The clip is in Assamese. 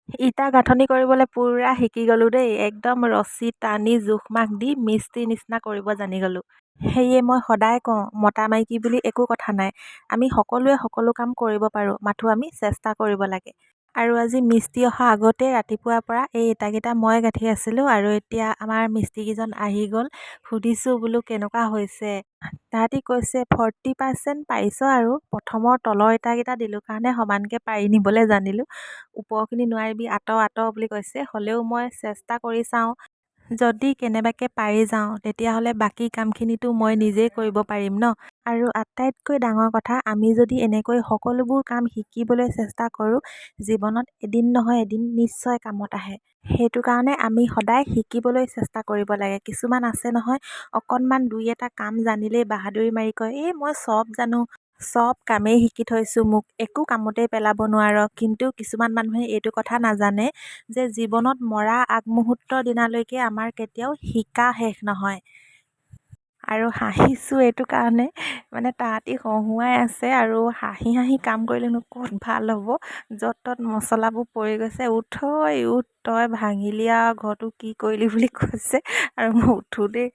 ইটা গাঁথনি কৰিবলৈ পূৰা শিকি গ'লোঁ দেই। একদম ৰছী টানি জোখ মাখ দি মিস্ত্ৰী নিচিনা কৰিব জানি গ'লোঁ। সেয়ে মই সদায় কওঁ, মতা মাইকী বুলি একো কথা নাই। আমি সকলোৱে সকলো কাম কৰিব পাৰোঁ, মাথো আমি চেষ্টা কৰিব লাগে। আৰু আজি মিস্ত্ৰী অহা আগতে ৰাতিপুৱাৰ পৰা এই ইটাকেইটা মই গাঁঠি আছিলোঁ আৰু এতিয়া আমাৰ মিস্ত্ৰীকেইজন আহি গ'ল। সুধিছোঁ বোলো কেনেকুৱা হৈছে। তাহাঁতি কৈছে 40% পাৰিছ আৰু প্ৰথমৰ তলৰ ইটাকেইটা দিলোঁ কাৰণে সমানকৈ পাৰি নিবলৈ জানিলোঁ। ওপৰখিনি নোৱাৰিবি, আঁতৰ বুলি কৈছে। হ'লেও মই চেষ্টা কৰি চাওঁ। যদি কেনেবাকৈ পাৰি যাওঁ তেতিয়াহ'লে বাকী কামখিনিতো মই নিজেই কৰিব পাৰিম ন। আৰু আটাইতকৈ ডাঙৰ কথা, আমি যদি এনেকৈ সকলোবোৰ কাম শিকিবলৈ চেষ্টা কৰোঁ, জীৱনত এদিন নহয় এদিন নিশ্চয় কামত আহে। সেইটো কাৰণে আমি সদায় শিকিবলৈ চেষ্টা কৰিব লাগে। কিছুমান আছে নহয়, অকণমান দুই এটা কাম জানিলেই বাহাদুৰি মাৰি কয়, এই মই চব জানো, চব কামেই শিকি থৈছোঁ, মোক একো কামতেই পেলাব নোৱাৰ। কিন্তু কিছুমান মানুহে এইটো কথা নাজানে যে জীৱনত মৰা আগমুহূৰ্তৰ দিনালৈকে আমাৰ কেতিয়াও শিকা শেষ নহয়। আৰু হাঁহিছোঁ এইটো কাৰণে, মানে তাহাঁতি হহুৱাই আছে আৰু হাঁহি হাঁহি কাম কৰিলেনো ক'ত ভাল হ'ব। য'ত ত'ত মচলাবোৰ পৰি গৈছে। উঠ ঐ উঠ, তই ভাঙিলি আৰু ঘৰটো কি কৰিলি বুলি কৈছে। আৰু মই উঠোঁ দেই।